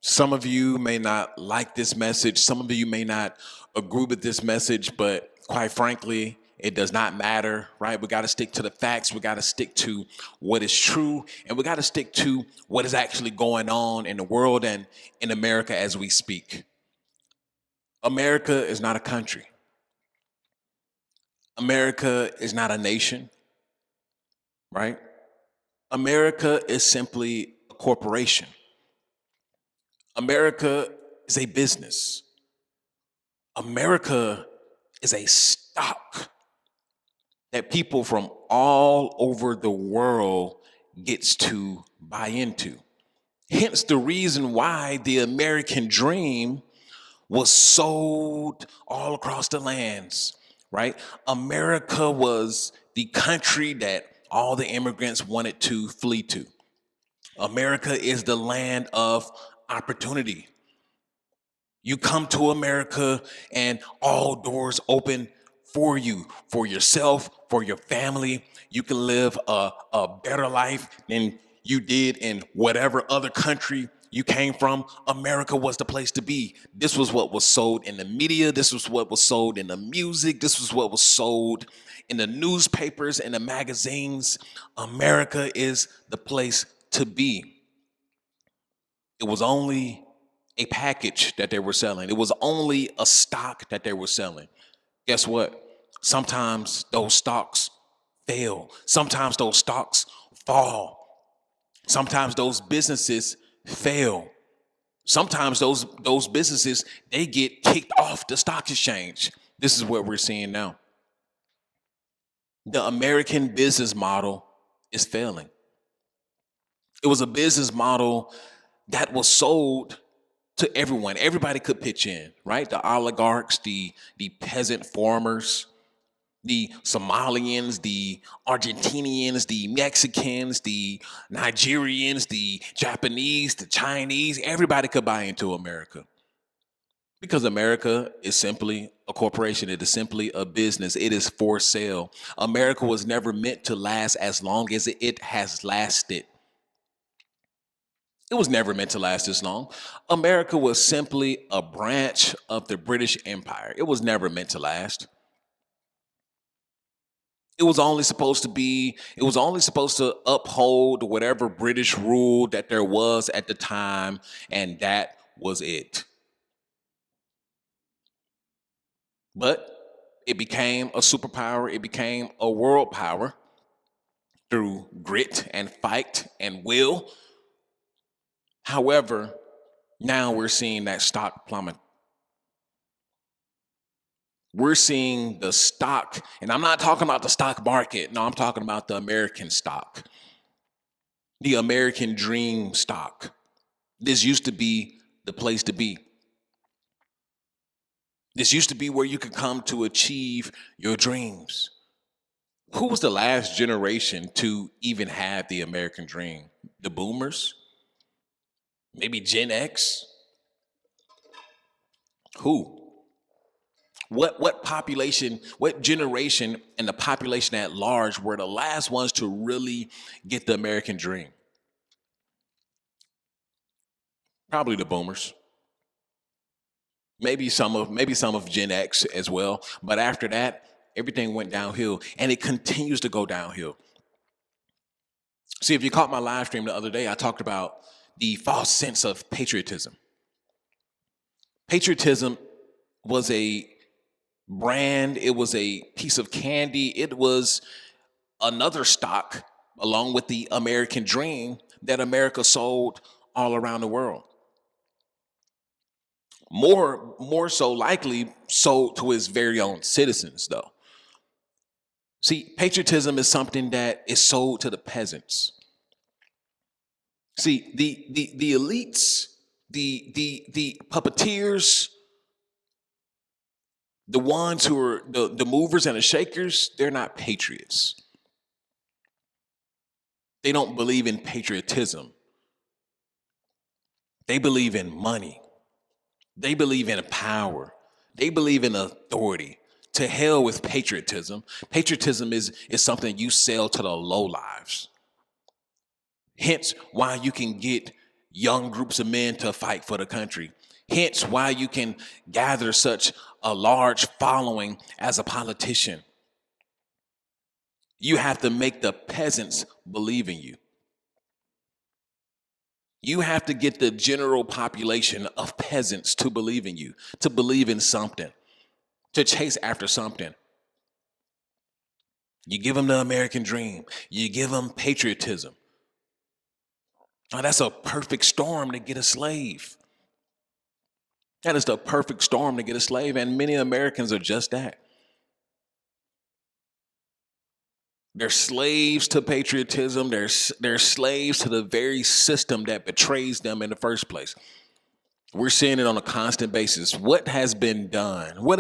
Some of you may not like this message. Some of you may not agree with this message, but quite frankly, it does not matter, right? We got to stick to the facts. We got to stick to what is true, and we got to stick to what is actually going on in the world and in America as we speak. America is not a country. America is not a nation, right? America is simply a corporation. America is a business. America is a stock that people from all over the world gets to buy into. Hence the reason why the American dream was sold all across the lands, right? America was the country that all the immigrants wanted to flee to. America is the land of opportunity. You come to America and all doors open for you, for yourself, for your family. You can live a better life than you did in whatever other country you came from. America was the place to be. This was what was sold in the media. This was what was sold in the music. This was what was sold in the newspapers and the magazines. America is the place to be. It was only a package that they were selling. It was only a stock that they were selling. Guess what? Sometimes those stocks fail. Sometimes those stocks fall. Sometimes those businesses fail. Sometimes those businesses, they get kicked off the stock exchange. This is what we're seeing now. The American business model is failing. It was a business model that was sold to everyone. Everybody could pitch in, right? The oligarchs, the peasant farmers, the Somalians, the Argentinians, the Mexicans, the Nigerians, the Japanese, the Chinese. Everybody could buy into America because America is simply a corporation. It is simply a business. It is for sale. America was never meant to last as long as it has lasted. It was never meant to last this long. America was simply a branch of the British Empire. It was never meant to last. It was only supposed to uphold whatever British rule that there was at the time, and that was it. But it became a superpower, it became a world power through grit and fight and will. However, now we're seeing that stock plummet. We're seeing the stock, and I'm not talking about the stock market. No, I'm talking about the American stock, the American dream stock. This used to be the place to be. This used to be where you could come to achieve your dreams. Who was the last generation to even have the American dream? The boomers? Maybe Gen X? Who? What population, what generation and the population at large were the last ones to really get the American dream? Probably the boomers. Maybe some of Gen X as well. But after that, everything went downhill and it continues to go downhill. See, if you caught my live stream the other day, I talked about the false sense of patriotism. Patriotism was a brand, it was a piece of candy, it was another stock along with the American dream that America sold all around the world. More so likely sold to its very own citizens, though. See, patriotism is something that is sold to the peasants. See, the elites, the puppeteers, the ones who are the movers and the shakers, they're not patriots. They don't believe in patriotism. They believe in money. They believe in power. They believe in authority. To hell with patriotism. Patriotism is something you sell to the low lives. Hence why you can get young groups of men to fight for the country. Hence why you can gather such a large following as a politician. You have to make the peasants believe in you. You have to get the general population of peasants to believe in you, to believe in something, to chase after something. You give them the American dream. You give them patriotism. Oh, that's a perfect storm to get a slave. That is the perfect storm to get a slave, and many Americans are just that. They're slaves to patriotism. They're slaves to the very system that betrays them in the first place. We're seeing it on a constant basis. What has been done? What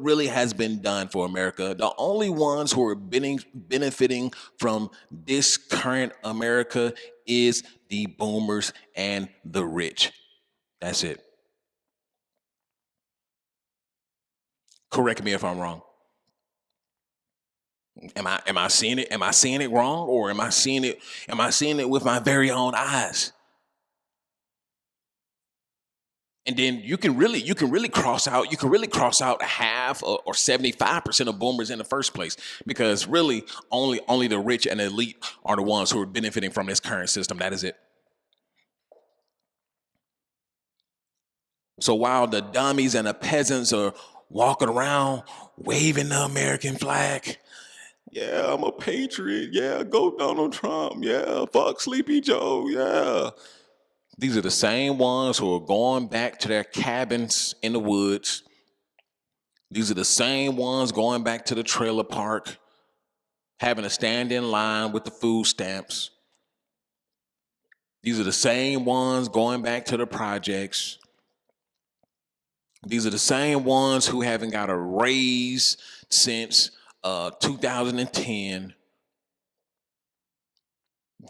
really has been done for America? The only ones who are benefiting from this current America is the boomers and the rich. That's it. Correct me if I'm wrong. Am I seeing it? Am I seeing it wrong, or am I seeing it with my very own eyes? And then you can really cross out half or 75% of boomers in the first place, because really only the rich and elite are the ones who are benefiting from this current system. That is it. So while the dummies and the peasants are walking around waving the American flag, yeah, I'm a patriot. Yeah, go Donald Trump. Yeah, fuck Sleepy Joe. Yeah. These are the same ones who are going back to their cabins in the woods. These are the same ones going back to the trailer park, having to stand in line with the food stamps. These are the same ones going back to the projects. These are the same ones who haven't got a raise since 2010.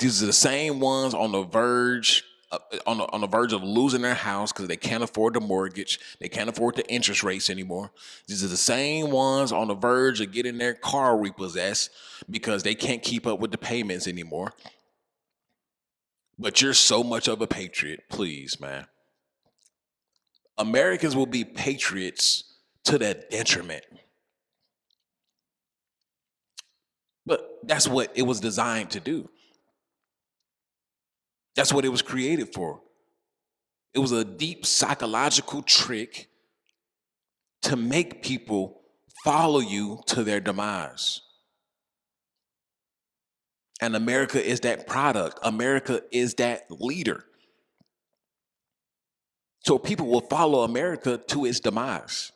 These are the same ones on the verge on the verge of losing their house because they can't afford the mortgage, they can't afford the interest rates anymore. These are the same ones on the verge of getting their car repossessed because they can't keep up with the payments anymore. But you're so much of a patriot, please, man. Americans will be patriots to their detriment. But that's what it was designed to do. That's what it was created for. It was a deep psychological trick to make people follow you to their demise. And America is that product. America is that leader. So people will follow America to its demise.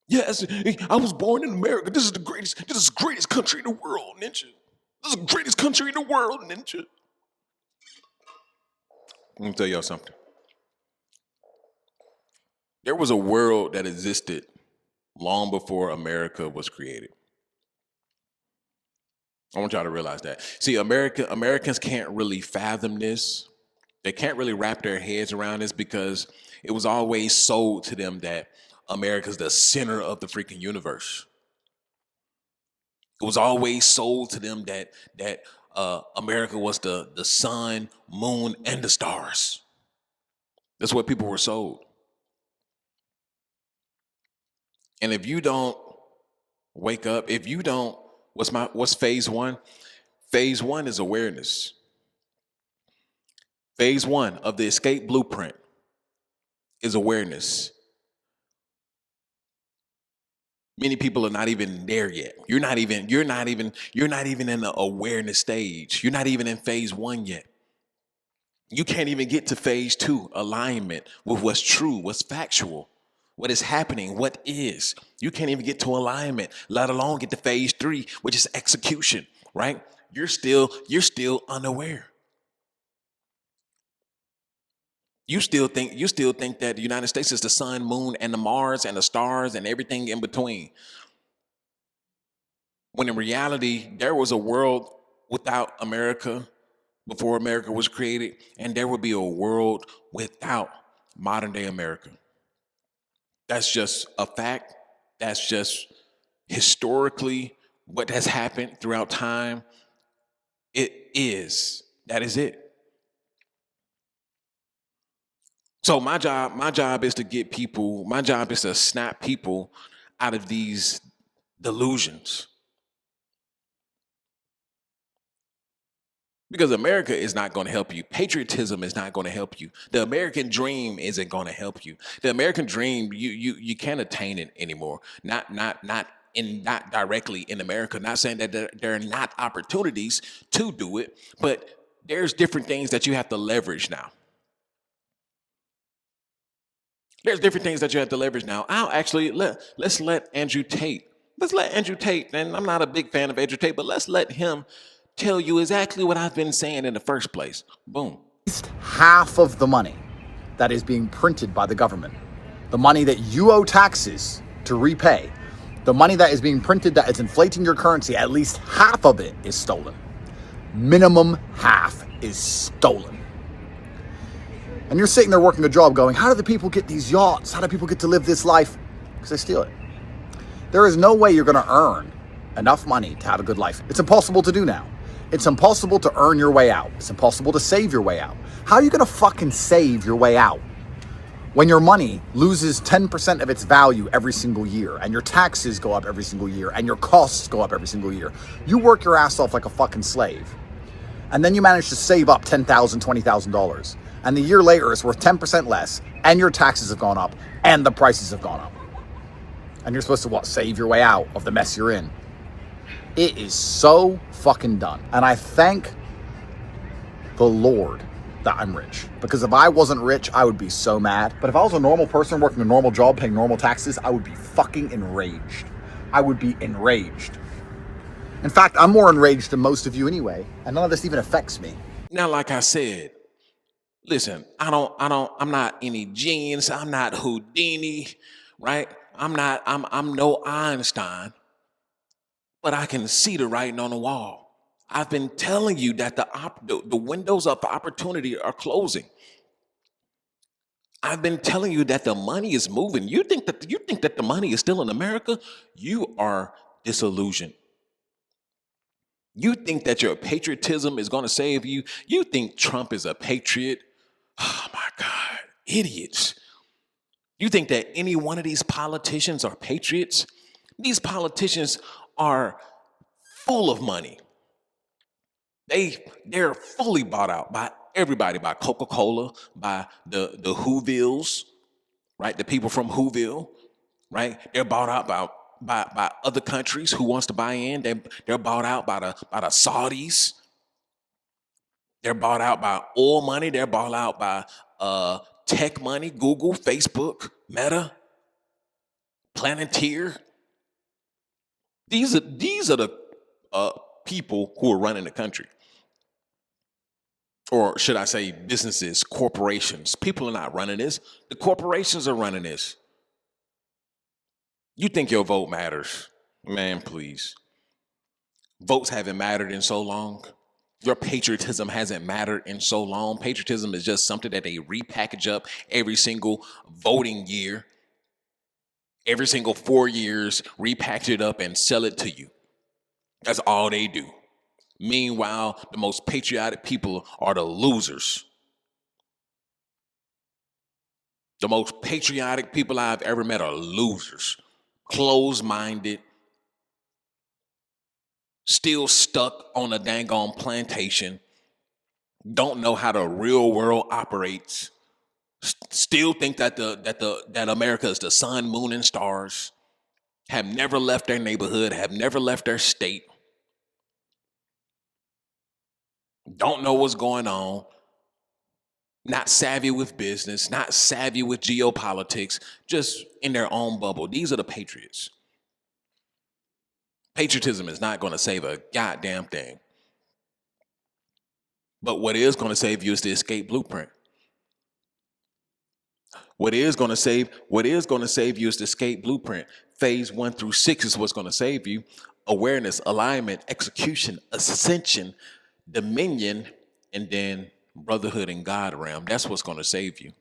Yes, I was born in America. This is the greatest. This is the greatest country in the world, ninja. This is the greatest country in the world, ninja. Let me tell y'all something. There was a world that existed long before America was created. I want y'all to realize that. See, Americans can't really fathom this. They can't really wrap their heads around this because it was always sold to them that America's the center of the freaking universe. It was always sold to them that America was the sun, moon, and the stars. That's what people were sold. And if you don't wake up, if you don't, what's phase one? Phase one is awareness. Phase one of the escape blueprint is awareness. Many people are not even there yet. You're not even in the awareness stage. You're not even in phase one yet. You can't even get to phase two, alignment with what's true, what's factual, what is happening, what is. You can't even get to alignment, let alone get to phase three, which is execution, right? You're still unaware. You still think that the United States is the sun, moon, and the Mars and the stars and everything in between. When in reality, there was a world without America before America was created, and there would be a world without modern day America. That's just a fact. That's just historically what has happened throughout time. It is. That is it. So my job is to get people, my job is to snap people out of these delusions. Because America is not going to help you. Patriotism is not going to help you. The American dream isn't going to help you. The American dream, you can't attain it anymore. Not directly in America. Not saying that there are not opportunities to do it, but there's different things that you have to leverage now. There's different things that you have to leverage now. I'll actually let's let Andrew Tate. Let's let Andrew Tate, and I'm not a big fan of Andrew Tate, but let's let him tell you exactly what I've been saying in the first place. Boom. Half of the money that is being printed by the government, the money that you owe taxes to repay, the money that is being printed that is inflating your currency, at least half of it is stolen. Minimum half is stolen. And you're sitting there working a job going, how do the people get these yachts? How do people get to live this life? Because they steal it. There is no way you're going to earn enough money to have a good life. It's impossible to do now. It's impossible to earn your way out. It's impossible to save your way out. How are you going to fucking save your way out when your money loses 10% of its value every single year, and your taxes go up every single year, and your costs go up every single year? You work your ass off like a fucking slave, and then you manage to save up $10,000, $20,000, and the year later it's worth 10% less, and your taxes have gone up, and the prices have gone up. And you're supposed to, what, save your way out of the mess you're in? It is so fucking done. And I thank the Lord that I'm rich. Because if I wasn't rich, I would be so mad. But if I was a normal person working a normal job, paying normal taxes, I would be fucking enraged. I would be enraged. In fact, I'm more enraged than most of you anyway. And none of this even affects me. Now, like I said, listen, I'm not any genius. I'm not Houdini, right? I'm no Einstein, but I can see the writing on the wall. I've been telling you that the windows of opportunity are closing. I've been telling you that the money is moving. You think that the money is still in America? You are disillusioned. You think that your patriotism is going to save you? You think Trump is a patriot? Oh my God, idiots. You think that any one of these politicians are patriots? These politicians are full of money. They're fully bought out by everybody, by Coca-Cola, by the Whovilles, right? The people from Whoville, right? They're bought out by other countries who wants to buy in. They're bought out by the Saudis. They're bought out by oil money. They're bought out by tech money, Google, Facebook, Meta, Planeteer. These are the people who are running the country. Or should I say businesses, corporations. People are not running this. The corporations are running this. You think your vote matters? Man, please. Votes haven't mattered in so long. Your patriotism hasn't mattered in so long. Patriotism is just something that they repackage up every single voting year. Every single 4 years, repackage it up and sell it to you. That's all they do. Meanwhile, the most patriotic people are the losers. The most patriotic people I've ever met are losers. Closed-minded, still stuck on a dang on plantation, don't know how the real world operates, still think that that America is the sun, moon, and stars, have never left their neighborhood, have never left their state, don't know what's going on, not savvy with business, not savvy with geopolitics, just in their own bubble. These are the patriots. Patriotism is not going to save a goddamn thing. But what is going to save you is the escape blueprint. What is going to save you is the escape blueprint. Phase 1 through 6 is what's going to save you. Awareness, alignment, execution, ascension, dominion, and then brotherhood and God realm. That's what's going to save you.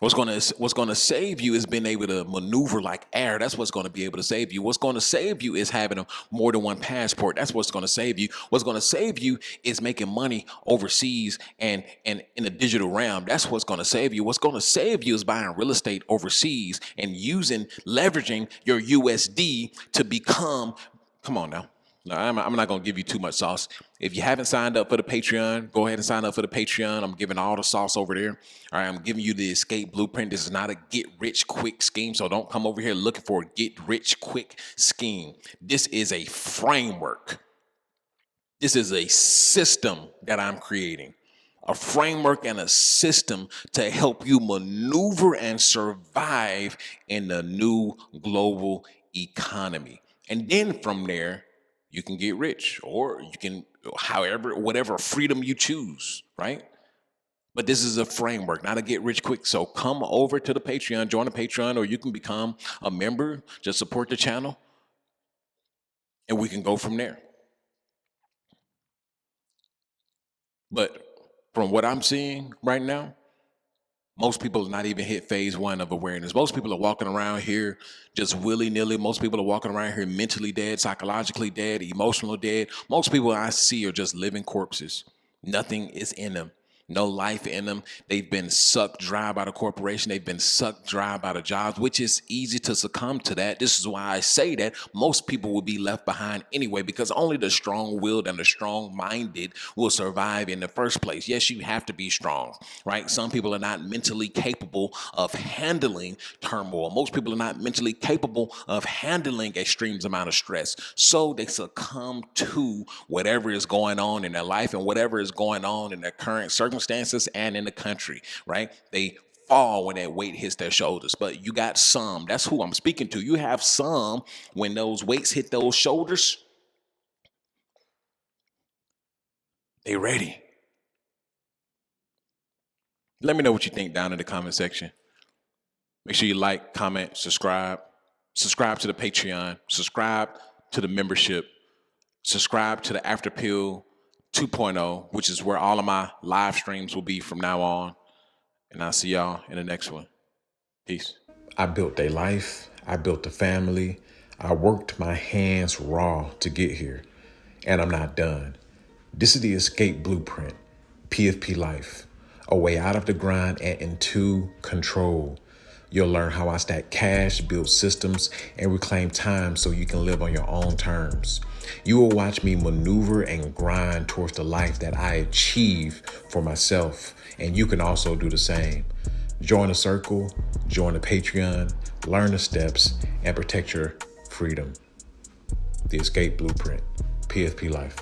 What's gonna save you is being able to maneuver like air. That's what's gonna be able to save you. What's gonna save you is having more than one passport. That's what's gonna save you. What's gonna save you is making money overseas and in the digital realm. That's what's gonna save you. What's gonna save you is buying real estate overseas and leveraging your USD to become. Come on now. No, I'm not going to give you too much sauce. If you haven't signed up for the Patreon, go ahead and sign up for the Patreon. I'm giving all the sauce over there. All right, I'm giving you the escape blueprint. This is not a get rich quick scheme, so don't come over here looking for a get rich quick scheme. This is a framework. This is a system that I'm creating. A framework and a system to help you maneuver and survive in the new global economy. And then from there, you can get rich, or you can, whatever freedom you choose, right? But this is a framework, not a get rich quick. So come over to the Patreon, join the Patreon, or you can become a member, just support the channel, and we can go from there. But from what I'm seeing right now, most people have not even hit phase 1 of awareness. Most people are walking around here just willy-nilly. Most people are walking around here mentally dead, psychologically dead, emotional dead. Most people I see are just living corpses. Nothing is in them. No life in them. They've been sucked dry by the corporation. They've been sucked dry by the jobs, which is easy to succumb to that. This is why I say that most people will be left behind anyway, because only the strong-willed and the strong-minded will survive in the first place. Yes, you have to be strong, right? Some people are not mentally capable of handling turmoil. Most people are not mentally capable of handling extreme amount of stress. So they succumb to whatever is going on in their life and whatever is going on in their current circumstances and in the country, right? They fall when that weight hits their shoulders. But you got some, that's who I'm speaking to. You have some, when those weights hit those shoulders, they ready. Let me know what you think down in the comment section. Make sure you like, comment, subscribe to the Patreon, subscribe to the membership, subscribe to the After Pill 2.0, which is where all of my live streams will be from now on. And I'll see y'all in the next one. Peace. I built a life. I built a family. I worked my hands raw to get here. And I'm not done. This is the escape blueprint. PFP life. A way out of the grind and into control. You'll learn how I stack cash, build systems, and reclaim time so you can live on your own terms. You will watch me maneuver and grind towards the life that I achieve for myself, and you can also do the same. Join the circle, join the Patreon, learn the steps, and protect your freedom. The Escape Blueprint, PFP Life.